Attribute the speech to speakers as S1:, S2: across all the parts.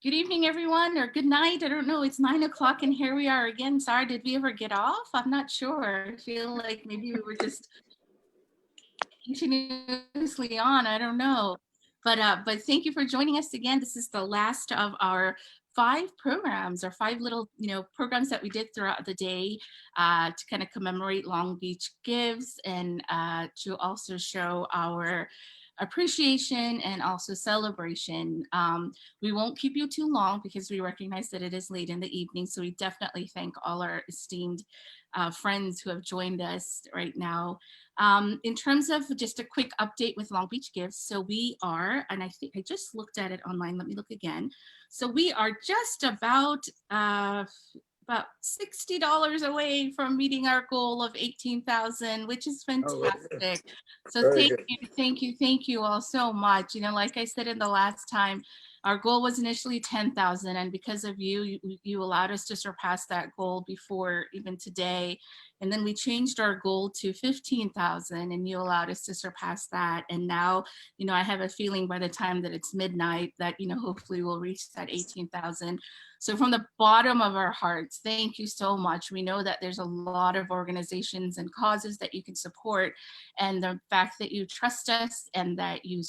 S1: Good evening, everyone, or good night. I don't know. It's 9 o'clock, and here we are again. Sorry, did we ever get off? I'm not sure. I feel like maybe we were just continuously on. I don't know. But thank you for joining us again. This is the last of our 5 programs, or 5 little programs that we did throughout the day to kind of commemorate Long Beach Gives, and to also show our appreciation and also celebration. We won't keep you too long because we recognize that it is late in the evening. So we definitely thank all our esteemed friends who have joined us right now. In terms of just a quick update with Long Beach Gives, so we are, and I think I just looked at it online, let me look again. So we are just about $60 away from meeting our goal of 18,000, which is fantastic. So thank you all so much. Like I said in the last time, our goal was initially 10,000, and because of you allowed us to surpass that goal before even today. And then we changed our goal to 15,000, and you allowed us to surpass that. And now, I have a feeling by the time that it's midnight that, hopefully we'll reach that 18,000. So from the bottom of our hearts, thank you so much. We know that there's a lot of organizations and causes that you can support. And the fact that you trust us and that you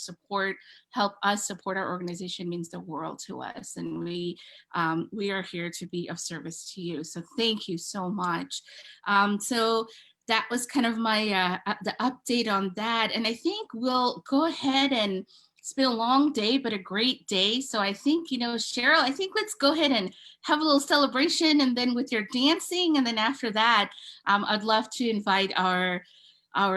S1: help us support our organization means the world to us. And we are here to be of service to you. So thank you so much. So that was kind of my the update on that. And I think we'll go ahead, and it's been a long day, but a great day. So I think, Cheryl, I think let's go ahead and have a little celebration, and then with your dancing. And then after that, I'd love to invite our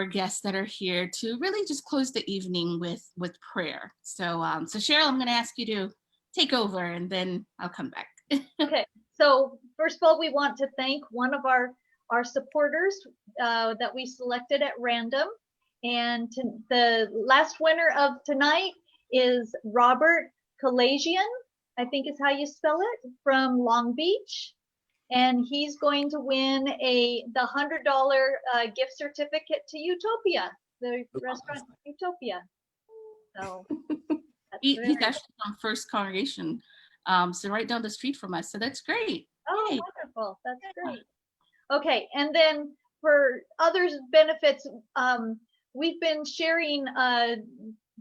S1: guests that are here to really just close the evening with prayer. So Cheryl, I'm going to ask you to take over, and then I'll come back.
S2: Okay. So first of all, we want to thank one of our supporters that we selected at random. And the last winner of tonight is Robert Kalasian, I think is how you spell it, from Long Beach. And he's going to win the $100 gift certificate to Utopia, the restaurant Utopia. So
S1: he's actually from First Congregation, so right down the street from us. So that's great.
S2: Oh, yay. Wonderful. That's great. Okay, and then for others' benefits, we've been sharing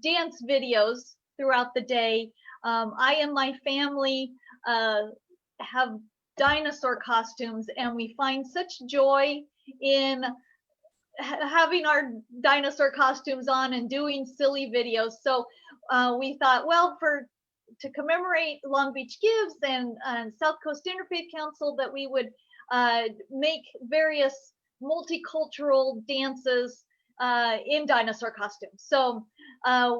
S2: dance videos throughout the day. I and my family have dinosaur costumes, and we find such joy in having our dinosaur costumes on and doing silly videos. So we thought, well, to commemorate Long Beach Gives and South Coast Interfaith Council, that we would make various multicultural dances in dinosaur costumes. So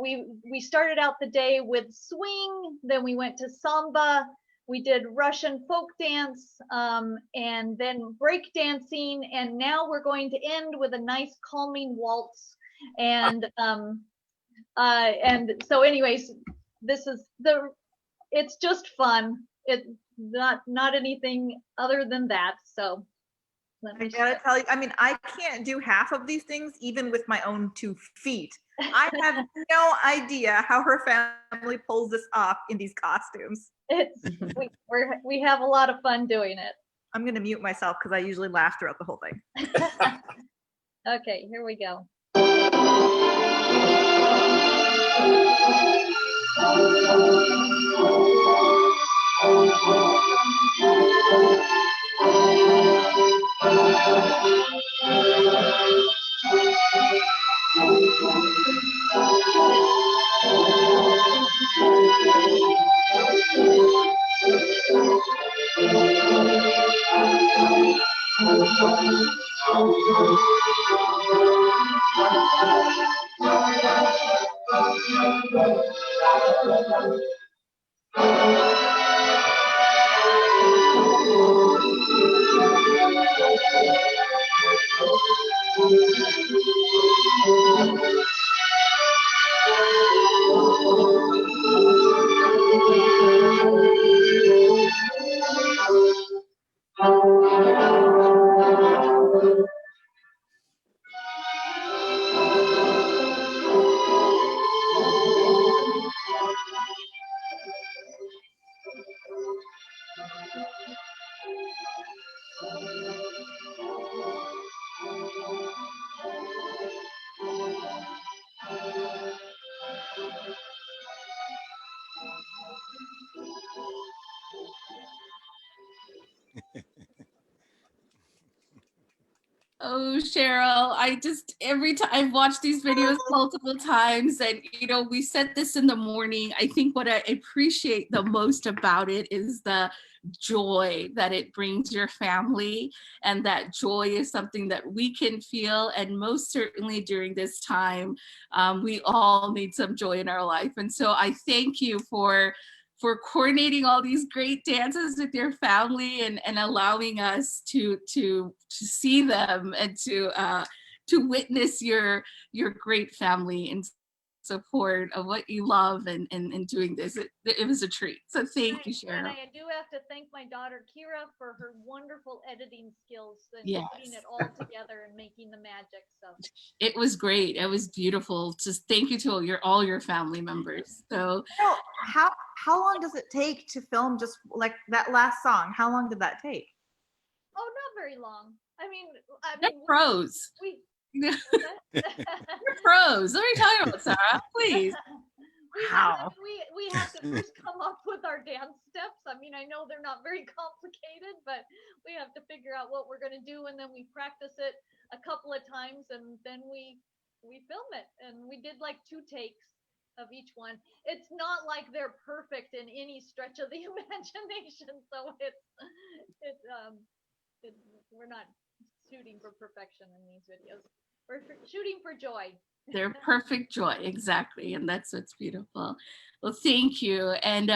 S2: we started out the day with swing, then we went to samba, we did Russian folk dance, and then break dancing, and now we're going to end with a nice calming waltz. And so anyways, it's just fun. It's not anything other than that. So
S3: I gotta tell you, I mean, I can't do half of these things even with my own 2 feet. I have no idea how her family pulls this off in these costumes.
S2: We have a lot of fun doing it.
S3: I'm gonna mute myself because I usually laugh throughout the whole thing.
S2: Okay, here we go.
S1: Oh, Cheryl, every time I've watched these videos multiple times, and we said this in the morning. I think what I appreciate the most about it is the joy that it brings your family, and that joy is something that we can feel. And most certainly during this time, we all need some joy in our life. And so I thank you for coordinating all these great dances with your family, and allowing us to see them, and to witness your great family and support of what you love, and doing this. It was a treat. So thank you,
S2: And
S1: Cheryl.
S2: I do have to thank my daughter Kira for her wonderful editing skills and
S1: Yes.
S2: putting it all together and making the magic. So
S1: It was great. It was beautiful. Just thank you to all your family members. So
S3: How long does it take to film just like that last song? How long did that take?
S2: oh, not very long. I mean,
S1: they're pros.
S2: we
S1: You're pros. What are you talking about, Sarah? Please.
S2: we have to first come up with our dance steps. I mean, I know they're not very complicated, but we have to figure out what we're going to do, and then we practice it a couple of times, and then we film it. And we did like 2 takes of each one. It's not like they're perfect in any stretch of the imagination, so we're not shooting for perfection in these videos. We're shooting for joy.
S1: They're perfect joy, exactly, and that's what's beautiful. Well, thank you. And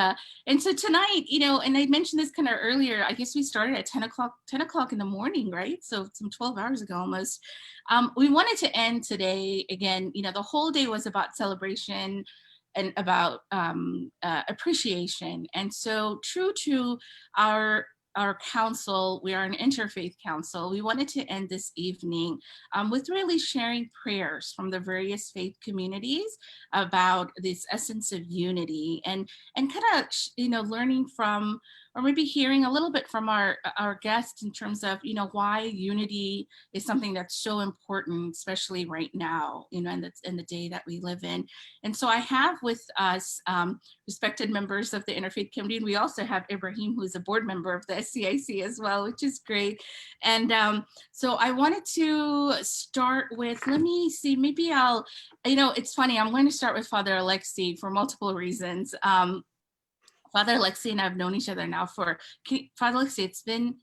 S1: so tonight, and I mentioned this kind of earlier. I guess we started at 10 o'clock in the morning, right? So some 12 hours ago almost. We wanted to end today again. The whole day was about celebration and about appreciation. And so, true to our council, we are an interfaith council. We wanted to end this evening with really sharing prayers from the various faith communities about this essence of unity, and kind of learning from, or maybe hearing a little bit from our guests in terms of why unity is something that's so important, especially right now, in the day that we live in. And so I have with us respected members of the Interfaith community, and we also have Ibrahim, who's a board member of the SCIC as well, which is great. And so I wanted to start with, let me see, maybe it's funny, I'm going to start with Father Alexei for multiple reasons. Father Alexei and I have known each other now for, Father Alexei, it's been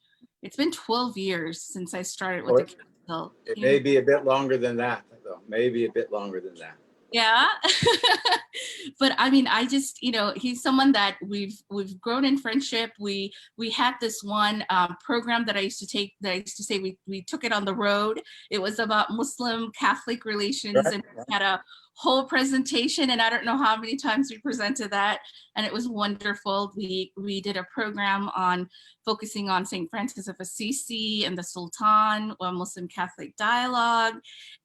S1: 12 years since I started with the council.
S4: It may be a bit longer than that, though. Maybe a bit longer than that.
S1: Yeah. But I mean, I just, he's someone that we've grown in friendship. We had this one program that I used to take, that I used to say we took it on the road. It was about Muslim Catholic relations, right, and we had a whole presentation, and I don't know how many times we presented that, and it was wonderful. We did a program on focusing on St. Francis of Assisi and the Sultan, a Muslim Catholic dialogue,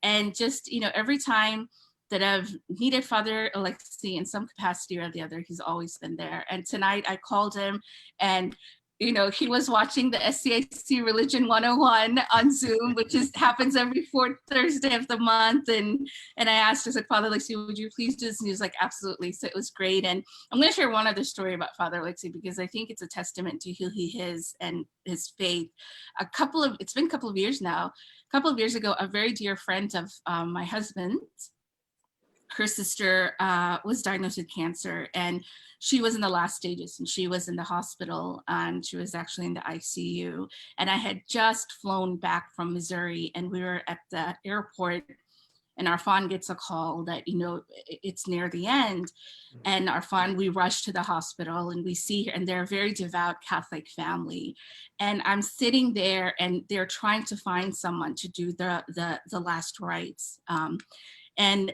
S1: and just, every time that I've needed Father Alexei in some capacity or the other, he's always been there. And tonight I called him, and he was watching the SCIC Religion 101 on Zoom, which happens every 4th Thursday of the month. And I asked, I said, Father Alexei, would you please do this? And he was like, absolutely. So it was great. And I'm going to share one other story about Father Alexei, because I think it's a testament to who he is and his faith. It's been a couple of years now. A couple of years ago, a very dear friend of my husband's, her sister was diagnosed with cancer, and she was in the last stages, and she was in the hospital, and she was actually in the ICU. And I had just flown back from Missouri, and we were at the airport, and Arfan gets a call that, it's near the end. And Arfan, we rush to the hospital, and we see her, and they're a very devout Catholic family. And I'm sitting there, and they're trying to find someone to do the last rites. And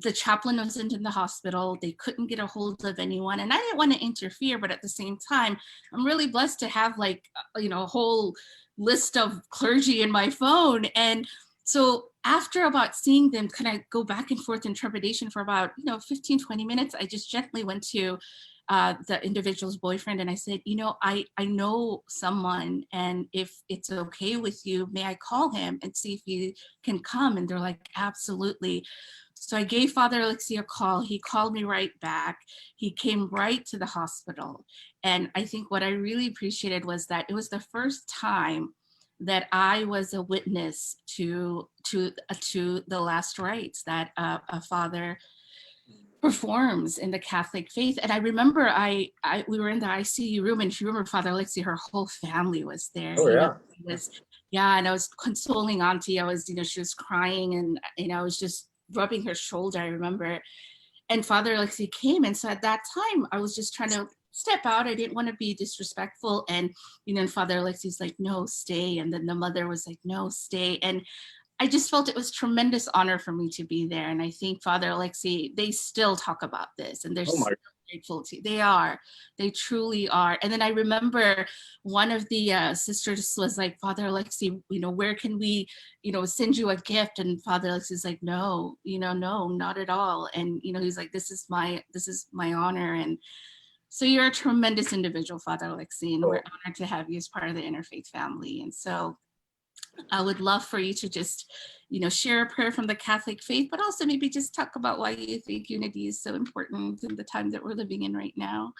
S1: the chaplain wasn't in the hospital. They couldn't get a hold of anyone. And I didn't want to interfere, but at the same time, I'm really blessed to have a whole list of clergy in my phone. And so after about seeing them kind of go back and forth in trepidation for about, 15, 20 minutes, I just gently went to the individual's boyfriend, and I said, I know someone, and if it's okay with you, may I call him and see if he can come? And they're like, absolutely. So I gave Father Alexei a call. He called me right back. He came right to the hospital. And I think what I really appreciated was that it was the first time that I was a witness to the last rites that a father performs in the Catholic faith. And I remember we were in the ICU room, and if you remember Father Alexi, her whole family was there.
S4: Oh, yeah.
S1: And I was consoling Auntie. I was, she was crying, and I was just rubbing her shoulder, I remember. And Father Alexi came, and so at that time I was just trying to step out. I didn't want to be disrespectful, and and Father Alexi's like, no, stay. And then the mother was like, no, stay. And I just felt it was tremendous honor for me to be there. And I think Father Alexi, they still talk about this, and they're so grateful to. They truly are. And then I remember one of the sisters was like, Father Alexi, where can we, send you a gift? And Father Alexi's like, no, no, not at all. And he's like, this is my honor. And so you're a tremendous individual, Father Alexi, and we're honored to have you as part of the Interfaith family. And so I would love for you to just, share a prayer from the Catholic faith, but also maybe just talk about why you think unity is so important in the time that we're living in right now.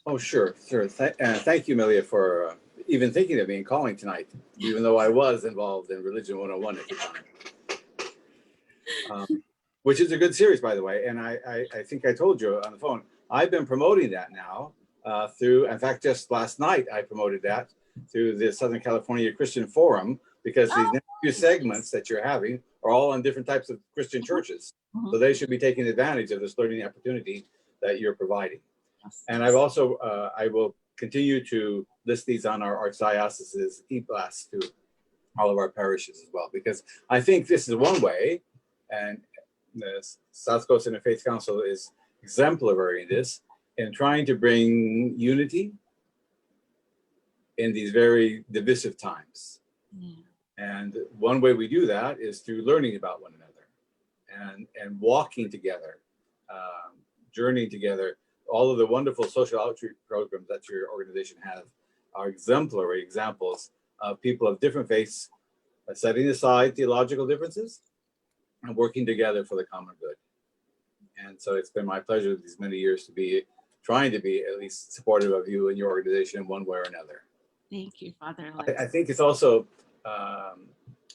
S4: Oh, sure. Thank you, Amelia, for even thinking of me and calling tonight, even though I was involved in Religion 101 at the time. Which is a good series, by the way. And I think I told you on the phone, I've been promoting that now through, in fact, just last night, I promoted that through the Southern California Christian Forum, because these next few segments that you're having are all on different types of Christian churches. So they should be taking advantage of this learning opportunity that you're providing. And I've also, I will continue to list these on our Archdiocese's e-blast to all of our parishes as well, because I think this is one way, and the South Coast Interfaith Council is exemplary in this, in trying to bring unity in these very divisive times. And one way we do that is through learning about one another and walking together, journeying together. All of the wonderful social outreach programs that your organization has are exemplary examples of people of different faiths setting aside theological differences and working together for the common good. And so it's been my pleasure these many years to be trying to be at least supportive of you and your organization in one way or another.
S1: Thank you, Father.
S4: I think it's also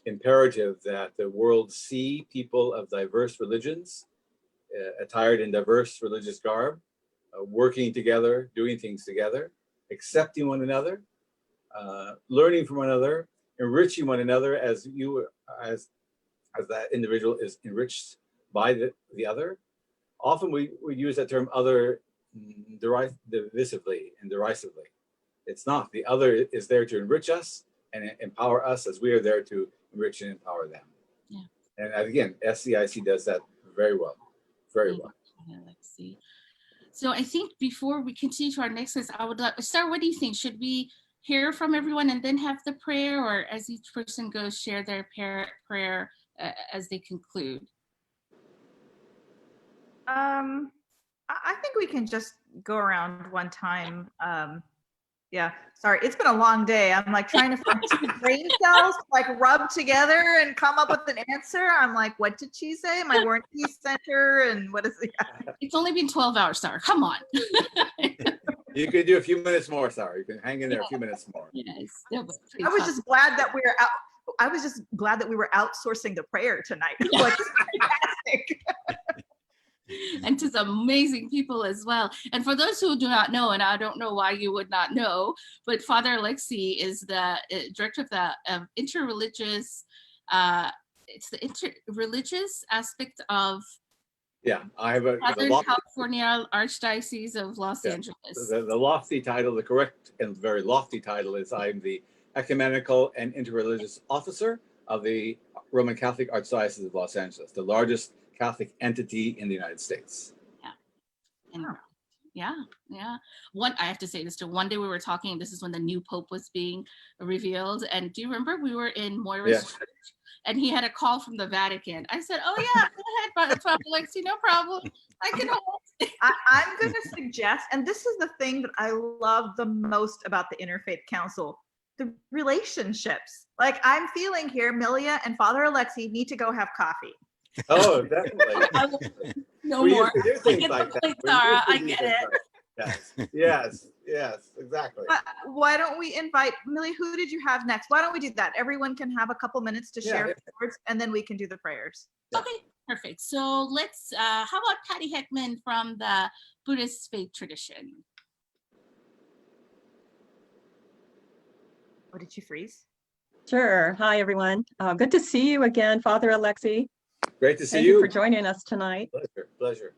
S4: imperative that the world see people of diverse religions attired in diverse religious garb, working together, doing things together, accepting one another, learning from one another, enriching one another as that individual is enriched by the other. Often we use that term other divisively and derisively. It's not. The other is there to enrich us and empower us as we are there to enrich and empower them.
S1: Yeah. And
S4: again, SCIC does that very well, very well.
S1: Let's see. So I think before we continue to our next list, I would like to start. What do you think? Should we hear from everyone and then have the prayer, or as each person goes, share their prayer as they conclude?
S3: I think we can just go around one time. Yeah, sorry, it's been a long day. I'm like trying to find two brain cells to like rub together and come up with an answer. I'm like, what did she say? My warranty center and what is it? Yeah.
S1: It's only been 12 hours, Sarah. Come on.
S4: You could do a few minutes more, Sarah. You can hang in there a few minutes more.
S1: Yes.
S3: I was just glad that we were out. I was just glad that we were outsourcing the prayer tonight. Like, it's fantastic.
S1: And to some amazing people as well. And for those who do not know, and I don't know why you would not know, but Father Alexi is the director of the interreligious, it's the interreligious aspect of
S4: I have
S1: Southern California Archdiocese of Los Angeles.
S4: The lofty title, the correct and very lofty title is I'm the Ecumenical and Interreligious Officer of the Roman Catholic Archdiocese of Los Angeles, the largest Catholic entity in the United States.
S1: One, I have to say this too. One day we were talking, this is when the new Pope was being revealed. And do you remember we were in Moira's church and he had a call from the Vatican? I said, oh yeah, go ahead, Father Alexi, no problem. I can hold.
S3: I'm going to suggest, and this is the thing that I love the most about the Interfaith Council, the relationships. Like I'm feeling here, Milia and Father Alexi need to go have coffee.
S4: Oh, definitely.
S1: No more.
S4: I get
S1: it.
S4: Yes. Yes, exactly.
S3: Why don't we invite, Millie, who did you have next? Why don't we do that? Everyone can have a couple minutes to share
S4: Yeah.
S3: words, and then we can do the prayers.
S4: Yeah.
S1: Okay, perfect. So let's, how about Patty Heckman from the Buddhist faith tradition?
S3: Oh, did you freeze?
S5: Sure. Hi, everyone. Good to see you again, Father Alexi.
S4: Great to see
S5: Thank you for joining us tonight.
S4: Pleasure, pleasure.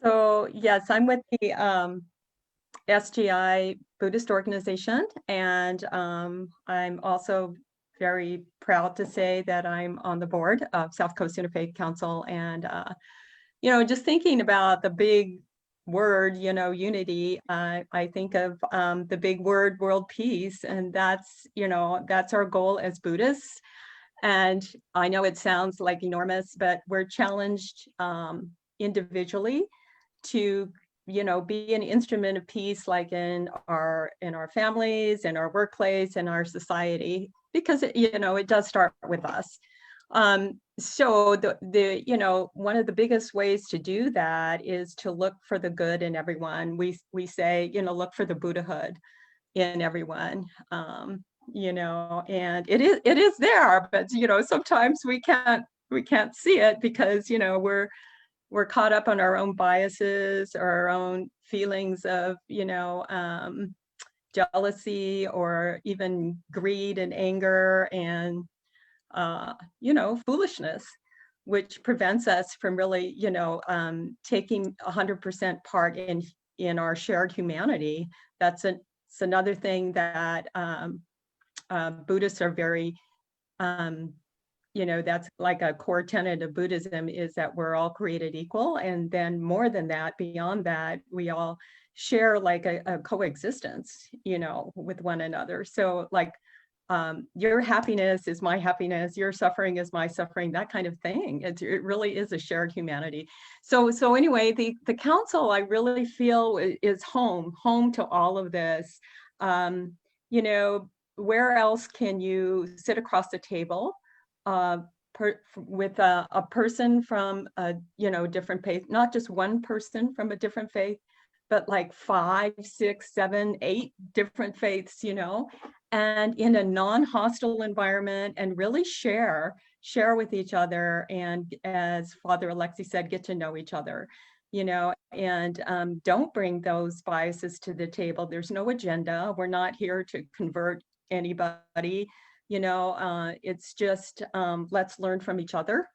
S5: So yes, I'm with the SGI Buddhist organization, and I'm also very proud to say that I'm on the board of South Coast Interfaith Council. And just thinking about the big word, unity, I think of the big word, world peace, and that's our goal as Buddhists. And I know it sounds like enormous, but we're challenged individually to be an instrument of peace, like in our families, in our workplace, in our society, because it does start with us. So the one of the biggest ways to do that is to look for the good in everyone. We say, look for the Buddhahood in everyone. And it is there, but sometimes we can't see it because we're caught up on our own biases or our own feelings of jealousy or even greed and anger and foolishness, which prevents us from really taking 100% part in our shared humanity. That's another thing that Buddhists are very that's like a core tenet of Buddhism, is that we're all created equal. And then more than that, beyond that, we all share like a coexistence, with one another. So like your happiness is my happiness, your suffering is my suffering, that kind of thing. It really is a shared humanity. So anyway, the council, I really feel is home to all of this. Where else can you sit across the table with a person from a different faith, not just one person from a different faith, but like 5, 6, 7, 8 different faiths, and in a non-hostile environment, and really share with each other. And as Father Alexi said, get to know each other, and don't bring those biases to the table. There's no agenda. We're not here to convert anybody. It's just let's learn from each other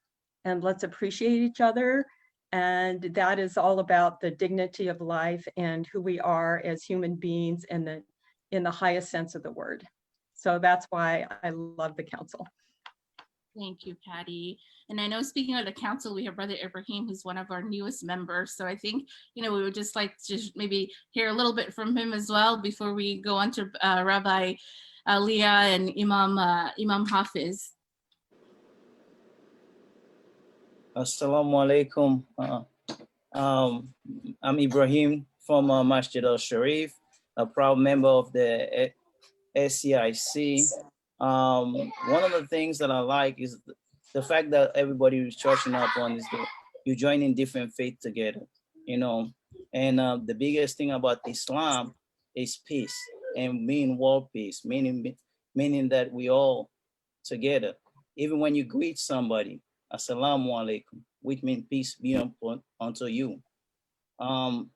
S5: and let's appreciate each other. And that is all about the dignity of life and who we are as human beings in the highest sense of the word. So that's why I love the council.
S1: Thank you, Patty. And I know, speaking of the council, we have Brother Ibrahim, who's one of our newest members. So I think, we would just like to maybe hear a little bit from him as well before we go on to Rabbi Leah and Imam Hafiz.
S6: Assalamu alaikum. I'm Ibrahim from Masjid al-Sharif, a proud member of the SCIC. One of the things that I like is the fact that everybody is charging up on is that you join in different faith together, and the biggest thing about Islam is peace, and mean world peace, meaning that we all together. Even when you greet somebody, Assalamu alaikum, which means peace be unto you. From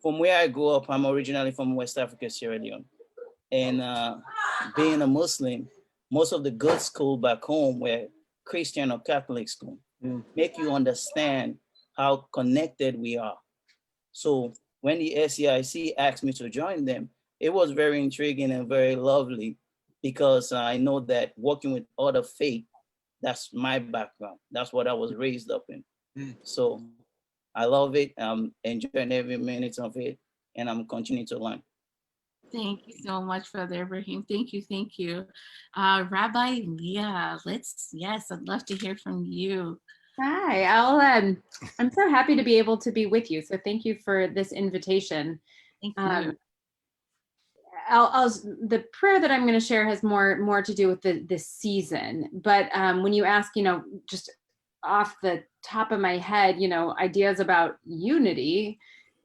S6: where I grew up, I'm originally from West Africa, Sierra Leone. And being a Muslim, most of the good school back home were Christian or Catholic school, make you understand how connected we are. So when the SCIC asked me to join them, it was very intriguing and very lovely, because I know that working with other faith, that's my background. That's what I was raised up in. So I love it. I'm enjoying every minute of it, and I'm continuing to learn.
S1: Thank you so much, Brother Ibrahim. Thank you, thank you. Rabbi Leah, yes, I'd love to hear from you.
S7: Hi, I'm so happy to be able to be with you. So thank you for this invitation.
S1: Thank you.
S7: The prayer that I'm going to share has more to do with this season. But when you ask, just off the top of my head, ideas about unity,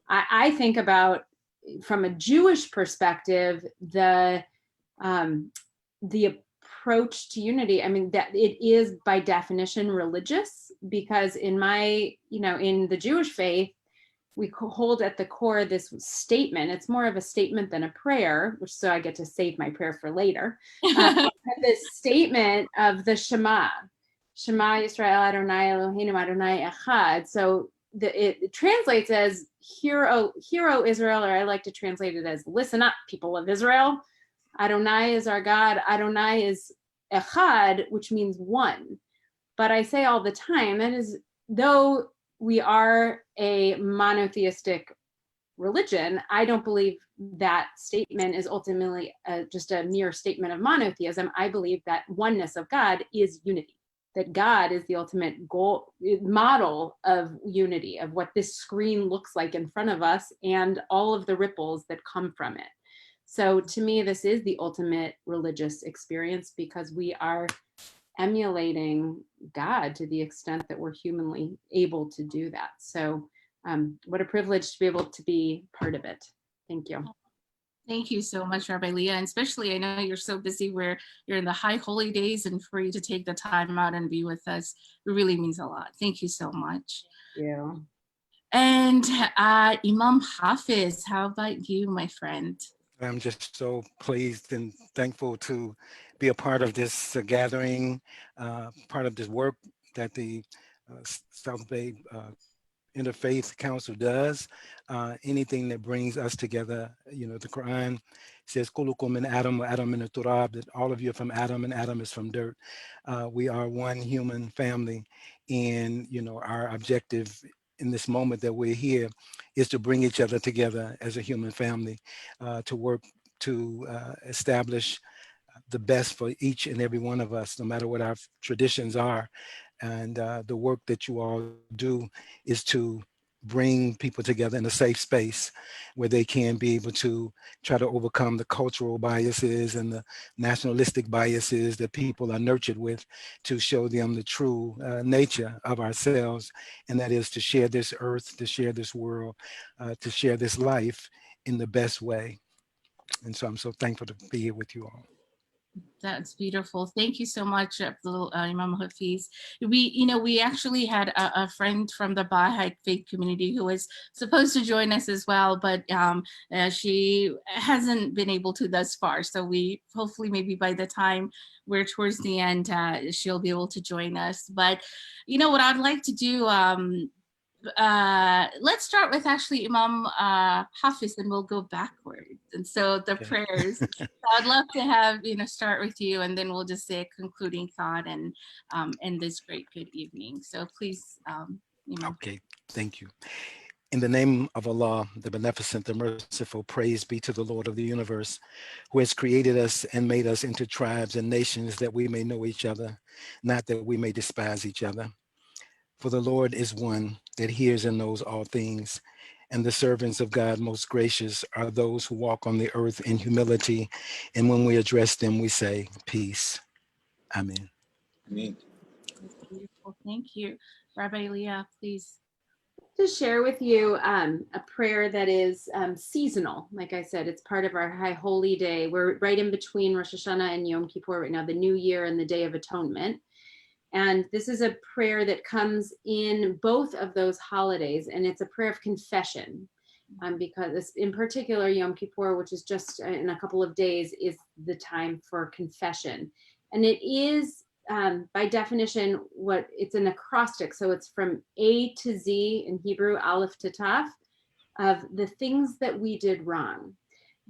S7: I think about, from a Jewish perspective, the approach to unity. I mean, that it is by definition religious, because in in the Jewish faith, we hold at the core this statement. It's more of a statement than a prayer, which, so I get to save my prayer for later. This statement of the Shema Yisrael Adonai Eloheinu Adonai Echad. So it translates as hear, O Israel, or I like to translate it as listen up, people of Israel. Adonai is our God. Adonai is Echad, which means one. But I say all the time, that is, though we are a monotheistic religion, I don't believe that statement is ultimately just a mere statement of monotheism. I believe that oneness of God is unity, that God is the ultimate goal, model of unity, of what this screen looks like in front of us and all of the ripples that come from it. So to me, this is the ultimate religious experience, because we are emulating God to the extent that we're humanly able to do that. So what a privilege to be able to be part of it. Thank you.
S1: Thank you so much, Rabbi Leah. And especially, I know you're so busy where you're in the high holy days, and for you to take the time out and be with us, it really means a lot. Thank you so much.
S7: Yeah.
S1: And Imam Hafiz, how about you, my friend?
S8: I'm just so pleased and thankful to be a part of this gathering, part of this work that the South Bay Interfaith Council does. Anything that brings us together. The Quran says, "Kulukum min Adam wa Adam min turab," that all of you are from Adam and Adam is from dirt. We are one human family, and our objective in this moment that we're here is to bring each other together as a human family, to work to establish the best for each and every one of us, no matter what our traditions are. And the work that you all do is to bring people together in a safe space where they can be able to try to overcome the cultural biases and the nationalistic biases that people are nurtured with, to show them the true nature of ourselves, and that is to share this earth, to share this world, to share this life in the best way. And so I'm so thankful to be here with you all.
S1: That's beautiful. Thank you so much, Imam Hafiz. We actually had a friend from the Baha'i faith community who was supposed to join us as well, but she hasn't been able to thus far. So we hopefully maybe by the time we're towards the end, she'll be able to join us. But what I'd like to do, let's start with actually Imam Hafiz, and we'll go backwards. And so the prayers. So I'd love to have start with you, and then we'll just say a concluding thought and end this great good evening. So please, Imam.
S8: Okay, thank you. In the name of Allah, the Beneficent, the Merciful, praise be to the Lord of the universe, who has created us and made us into tribes and nations that we may know each other, not that we may despise each other. For the Lord is one that hears and knows all things, and the servants of God most gracious are those who walk on the earth in humility, and when we address them, we say, peace. Amen.
S4: Amen.
S1: That's beautiful. Thank you. Rabbi Leah, please.
S7: To share with you a prayer that is seasonal. Like I said, it's part of our High Holy Day. We're right in between Rosh Hashanah and Yom Kippur right now, the New Year and the Day of Atonement. And this is a prayer that comes in both of those holidays, and it's a prayer of confession, because in particular Yom Kippur, which is just in a couple of days, is the time for confession. And it is, by definition, it's an acrostic, so it's from A to Z in Hebrew, Aleph to Taf, of the things that we did wrong.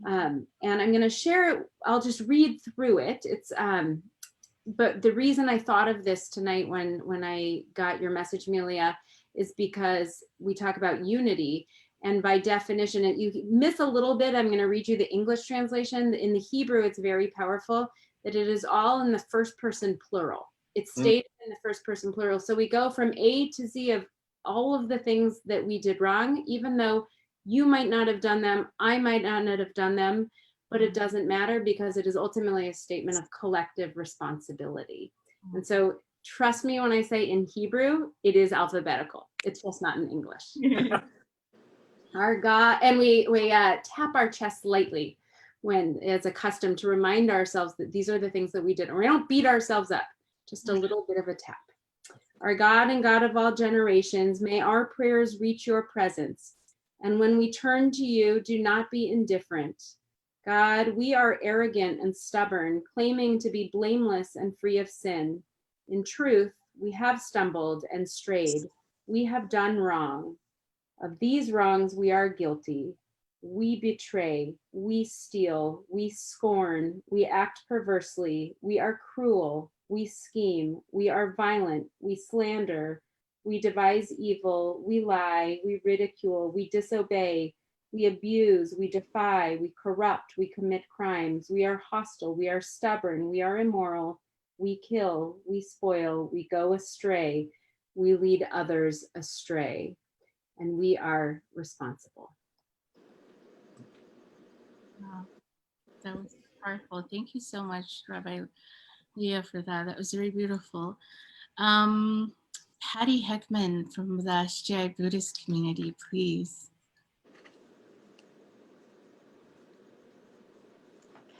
S7: And I'm going to share it. I'll just read through it. It's but the reason I thought of this tonight when I got your message, Amelia, is because we talk about unity. And by definition, you miss a little bit. I'm going to read you the English translation. In the Hebrew, it's very powerful that it is all in the first person plural. It's stated in the first person plural. So we go from A to Z of all of the things that we did wrong, even though you might not have done them, I might not have done them, but it doesn't matter because it is ultimately a statement of collective responsibility. And so trust me when I say in Hebrew, it is alphabetical. It's just not in English. Our God, and we tap our chest lightly when it's a custom to remind ourselves that these are the things that we did. And we don't beat ourselves up, just a little bit of a tap. Our God and God of all generations, may our prayers reach your presence. And when we turn to you, do not be indifferent. God, we are arrogant and stubborn, claiming to be blameless and free of sin. In truth, we have stumbled and strayed. We have done wrong. Of these wrongs, we are guilty. We betray, we steal, we scorn, we act perversely, we are cruel, we scheme, we are violent, we slander, we devise evil, we lie, we ridicule, we disobey, we abuse, we defy, we corrupt, we commit crimes, we are hostile, we are stubborn, we are immoral, we kill, we spoil, we go astray, we lead others astray, and we are responsible.
S1: Wow, that was powerful. Thank you so much, Rabbi Leah, for that. That was very beautiful. Patty Heckman from the SGI Buddhist community, please.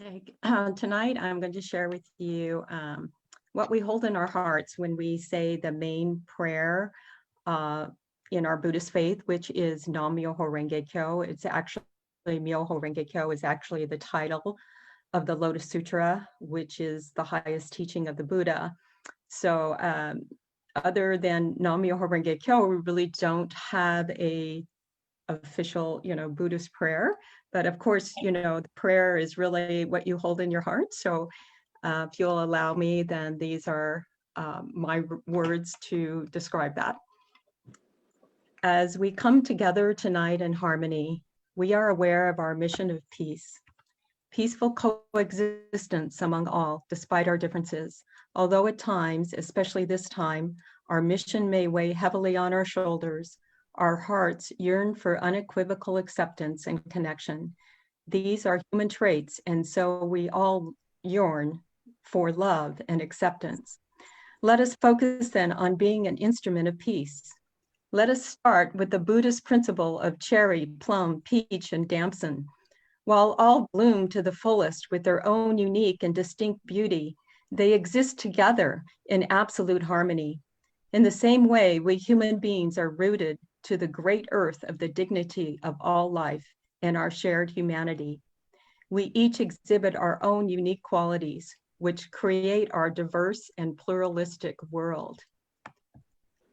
S5: Okay, tonight I'm going to share with you what we hold in our hearts when we say the main prayer in our Buddhist faith, which is Nam Myoho Renge Kyo. It's actually, Myoho Renge Kyo is actually the title of the Lotus Sutra, which is the highest teaching of the Buddha. So other than Nam Myoho Renge Kyo, we really don't have a official, Buddhist prayer. But of course, the prayer is really what you hold in your heart. So if you'll allow me, then these are my words to describe that. As we come together tonight in harmony, we are aware of our mission of peace, peaceful coexistence among all, despite our differences. Although at times, especially this time, our mission may weigh heavily on our shoulders, our hearts yearn for unequivocal acceptance and connection. These are human traits, and so we all yearn for love and acceptance. Let us focus then on being an instrument of peace. Let us start with the Buddhist principle of cherry, plum, peach, and damson. While all bloom to the fullest with their own unique and distinct beauty, they exist together in absolute harmony. In the same way, we human beings are rooted to the great earth of the dignity of all life and our shared humanity. We each exhibit our own unique qualities, which create our diverse and pluralistic world.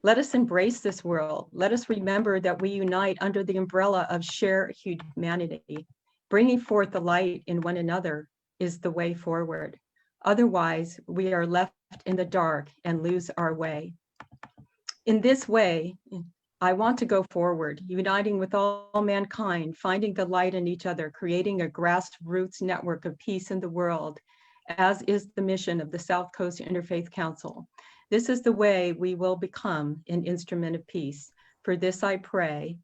S5: Let us embrace this world. Let us remember that we unite under the umbrella of shared humanity. Bringing forth the light in one another is the way forward. Otherwise, we are left in the dark and lose our way. In this way, I want to go forward, uniting with all mankind, finding the light in each other, creating a grassroots network of peace in the world, as is the mission of the South Coast Interfaith Council. This is the way we will become an instrument of peace. For this I pray,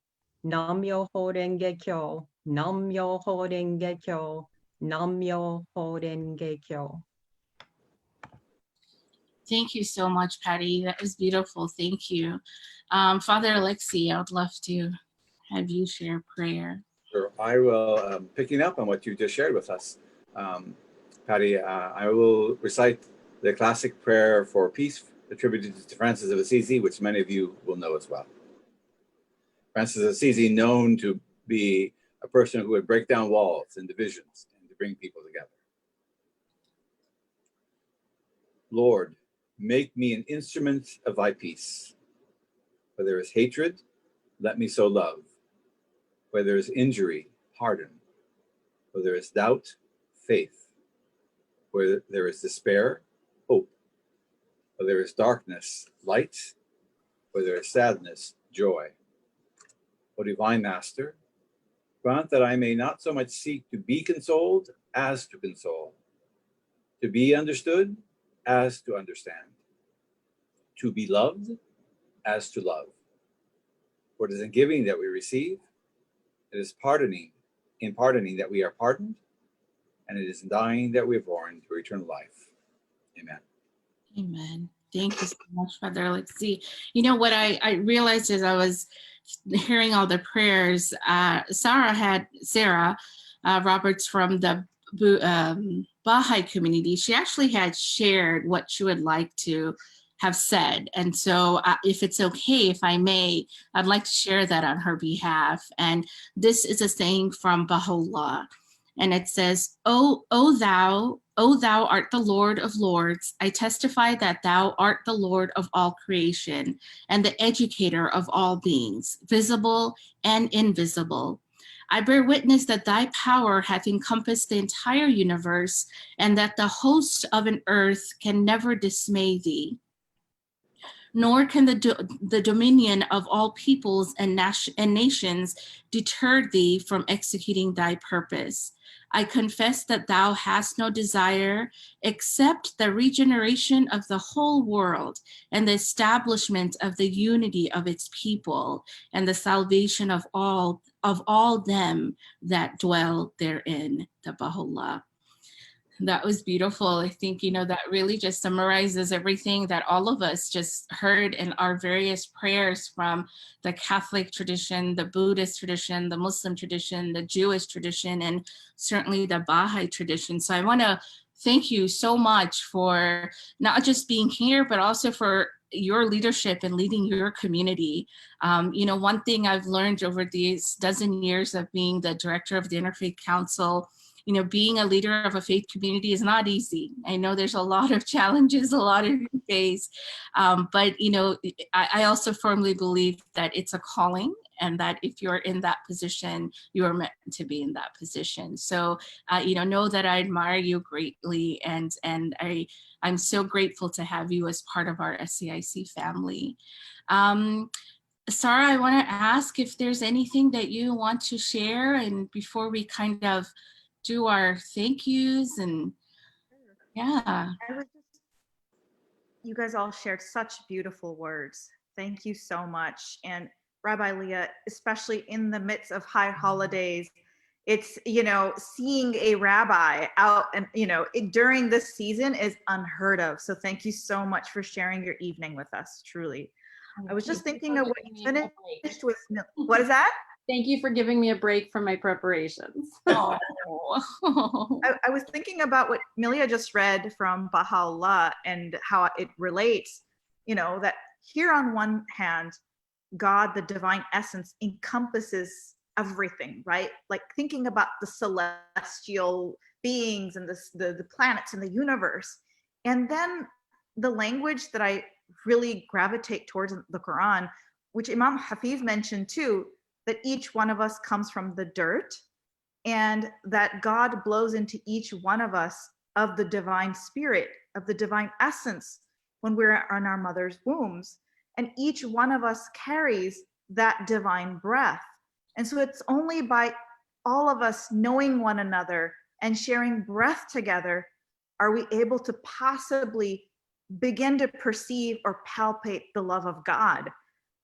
S5: Nam Myoho Renge Kyo, Nam Myoho Renge Kyo, Nam Myoho Renge Kyo.
S1: Thank you so much, Patty. That was beautiful. Thank you. Father Alexi, I would love to have you share prayer.
S4: Sure. I will, picking up on what you just shared with us, Patty, I will recite the classic prayer for peace attributed to Francis of Assisi, which many of you will know as well. Francis of Assisi, known to be a person who would break down walls and divisions and to bring people together. Lord, make me an instrument of thy peace. Where there is hatred, let me sow love. Where there is injury, pardon. Where there is doubt, faith. Where there is despair, hope. Where there is darkness, light. Where there is sadness, joy. O divine Master, grant that I may not so much seek to be consoled as to console, to be understood as to understand, to be loved as to love. For it is in giving that we receive, it is in pardoning that we are pardoned, and it is in dying that we are born to eternal life. Amen.
S1: Amen. Thank you so much, Father. Let's see. You know what I realized as I was hearing all the prayers, Sarah Roberts from the Baha'i community, she actually had shared what she would like to have said. And so if it's okay, if I may, I'd like to share that on her behalf. And this is a saying from Baha'u'llah. And it says, O thou art the Lord of Lords. I testify that thou art the Lord of all creation and the educator of all beings, visible and invisible. I bear witness that thy power hath encompassed the entire universe, and that the host of an earth can never dismay thee. Nor can the dominion of all peoples and nations deter thee from executing thy purpose. I confess that thou hast no desire except the regeneration of the whole world and the establishment of the unity of its people and the salvation of all them that dwell therein. The Baha'u'llah. That was beautiful. I think, that really just summarizes everything that all of us just heard in our various prayers from the Catholic tradition, the Buddhist tradition, the Muslim tradition, the Jewish tradition, and certainly the Baha'i tradition. So I want to thank you so much for not just being here, but also for your leadership and leading your community. One thing I've learned over these dozen years of being the director of the Interfaith Council, being a leader of a faith community is not easy. I know there's a lot of challenges, a lot of you face, but I also firmly believe that it's a calling, and that if you're in that position, you are meant to be in that position. So, know that I admire you greatly, and I'm so grateful to have you as part of our SCIC family. Sarah, I want to ask if there's anything that you want to share, and before we kind of do our thank yous. And yeah.
S3: You guys all shared such beautiful words. Thank you so much. And Rabbi Leah, especially in the midst of high holidays, it's, seeing a rabbi out and, during this season is unheard of. So thank you so much for sharing your evening with us, truly. I was just thinking of what you finished with. What is that?
S7: Thank you for giving me a break from my preparations.
S3: I was thinking about what Milia just read from Baha'u'llah and how it relates, that here on one hand, God, the divine essence, encompasses everything, right? Like thinking about the celestial beings and the planets in the universe. And then the language that I really gravitate towards in the Quran, which Imam Hafiz mentioned too, that each one of us comes from the dirt, and that God blows into each one of us of the divine spirit, of the divine essence when we're in our mother's wombs. And each one of us carries that divine breath. And so it's only by all of us knowing one another and sharing breath together are we able to possibly begin to perceive or palpate the love of God.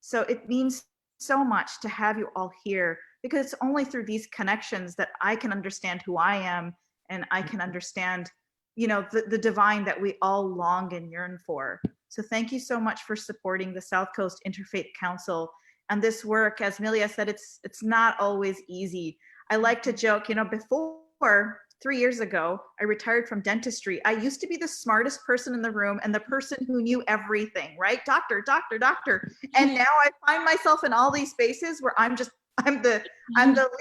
S3: So it means so much to have you all here, because it's only through these connections that I can understand who I am, and I can understand, the divine that we all long and yearn for. So thank you so much for supporting the South Coast Interfaith Council and this work. As Milia said, it's not always easy. I like to joke, before 3 years ago, I retired from dentistry. I used to be the smartest person in the room and the person who knew everything, right? Doctor, doctor, doctor. And now I find myself in all these spaces where I'm the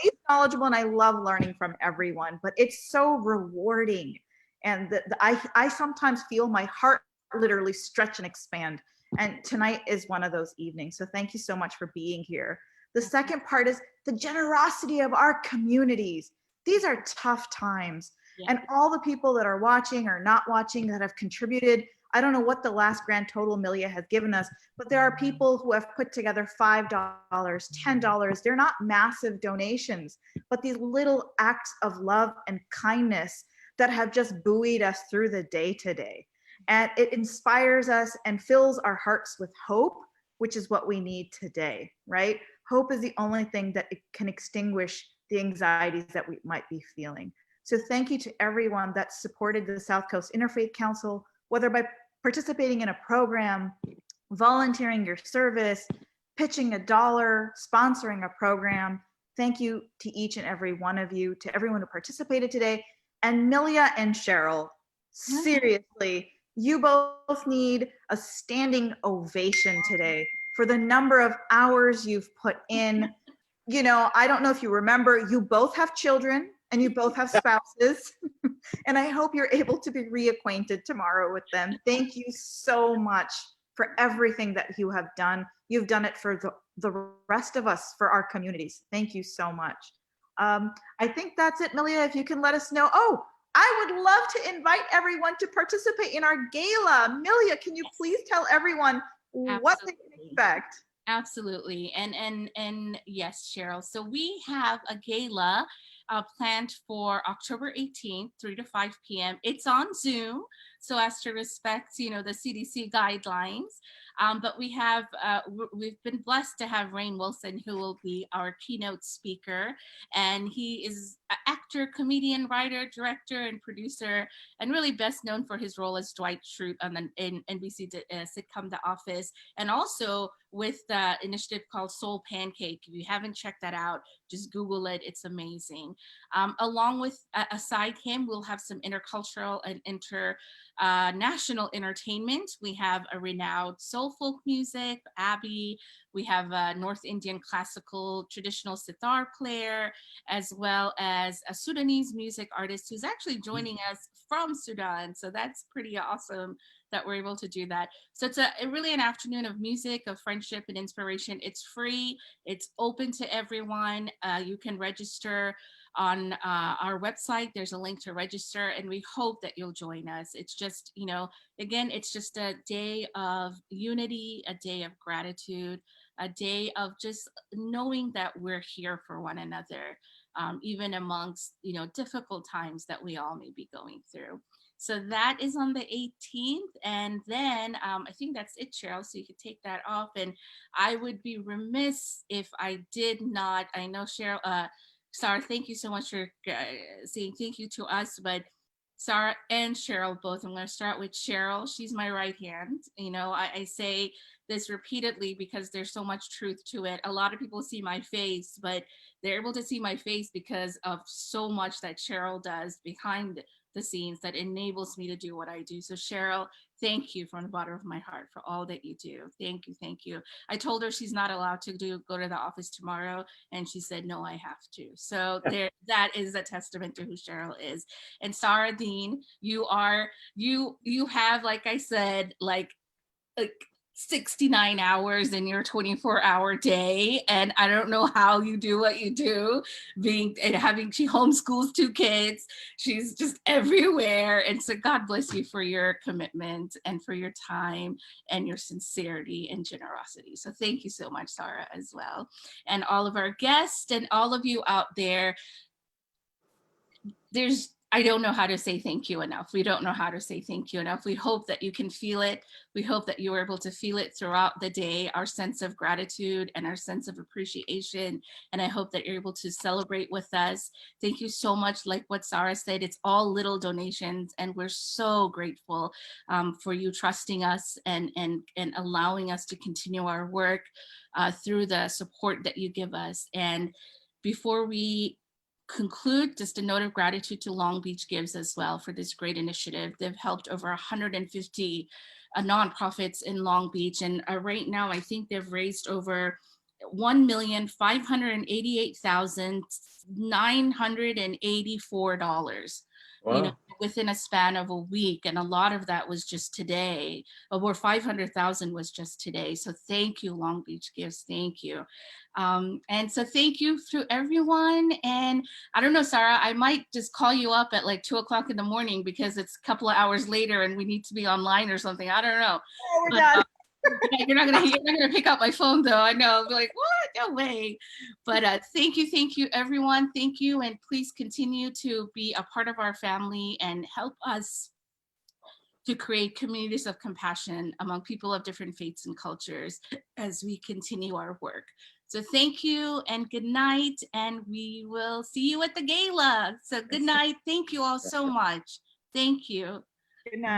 S3: least knowledgeable, and I love learning from everyone, but it's so rewarding. And I sometimes feel my heart literally stretch and expand. And tonight is one of those evenings. So thank you so much for being here. The second part is the generosity of our communities. These are tough times. Yeah. And all the people that are watching or not watching that have contributed, I don't know what the last grand total Milia has given us, but there are people who have put together $5, $10. They're not massive donations, but these little acts of love and kindness that have just buoyed us through the day today. And it inspires us and fills our hearts with hope, which is what we need today, right? Hope is the only thing that can extinguish the anxieties that we might be feeling. So thank you to everyone that supported the South Coast Interfaith Council, whether by participating in a program, volunteering your service, pitching $1, sponsoring a program. Thank you to each and every one of you, to everyone who participated today. And Milia and Cheryl, seriously, you both need a standing ovation today for the number of hours you've put in. You know, I don't know if you remember, you both have children and you both have spouses. And I hope you're able to be reacquainted tomorrow with them. Thank you so much for everything that you have done. You've done it for the rest of us, for our communities. Thank you so much. I think that's it, Milia. If you can let us know. Oh, I would love to invite everyone to participate in our gala. Milia, can you please tell everyone what they can expect?
S1: Absolutely. And yes, Cheryl. So we have a gala planned for October 18th, 3 to 5 p.m. It's on Zoom, so as to respect, the CDC guidelines. But we've been blessed to have Rainn Wilson, who will be our keynote speaker. And he is an actor, comedian, writer, director, and producer, and really best known for his role as Dwight Schrute on the NBC sitcom The Office, and also with the initiative called Soul Pancake. If you haven't checked that out, just Google it. It's amazing. Along with, aside him, we'll have some intercultural and international entertainment. We have a renowned soul folk music, Abby. We have a North Indian classical traditional sitar player, as well as a Sudanese music artist who's actually joining us from Sudan. So that's pretty awesome that we're able to do that. So it's really an afternoon of music, of friendship and inspiration. It's free, it's open to everyone. You can register on our website. There's a link to register, and we hope that you'll join us. It's just, again, it's just a day of unity, a day of gratitude, a day of just knowing that we're here for one another, even amongst, difficult times that we all may be going through. So that is on the 18th. And then I think that's it, Cheryl. So you could take that off. And I would be remiss if I did not, I know Cheryl, Sarah, thank you so much for saying thank you to us, but Sarah and Cheryl both. I'm going to start with Cheryl. She's my right hand. I say this repeatedly because there's so much truth to it. A lot of people see my face, but they're able to see my face because of so much that Cheryl does behind the scenes that enables me to do what I do. So Cheryl, thank you from the bottom of my heart for all that you do. Thank you, thank you. I told her she's not allowed to go to the office tomorrow, and she said, no, I have to. So that is a testament to who Cheryl is. And Sarah Dean, you have, like I said, like 69 hours in your 24-hour day, and I don't know how you do what you do. She homeschools 2 kids. She's just everywhere, and so God bless you for your commitment and for your time and your sincerity and generosity. So thank you so much, Sarah, as well, and all of our guests and all of you out there. I don't know how to say thank you enough. We don't know how to say thank you enough. We hope that you can feel it. We hope that you are able to feel it throughout the day, our sense of gratitude and our sense of appreciation. And I hope that you're able to celebrate with us. Thank you so much. Like what Sarah said, it's all little donations, and we're so grateful for you trusting us and allowing us to continue our work through the support that you give us. And before we conclude, just a note of gratitude to Long Beach Gives as well for this great initiative. They've helped over 150 nonprofits in Long Beach, and right now I think they've raised over $1,588,984.
S4: Wow.
S1: Within a span of a week, and a lot of that was just today. Over 500,000 was just today. So thank you, Long Beach Gives. Thank you. And so thank you to everyone. And I don't know, Sarah, I might just call you up at like 2 o'clock in the morning because it's a couple of hours later and we need to be online or something. I don't know.
S3: Oh, we're done.
S1: You're not gonna pick up my phone though. I know. I'll be like, what? No way. But thank you, everyone. Thank you, and please continue to be a part of our family and help us to create communities of compassion among people of different faiths and cultures as we continue our work. So thank you and good night, and we will see you at the gala. So good night. Thank you all so much. Thank you.
S3: Good night.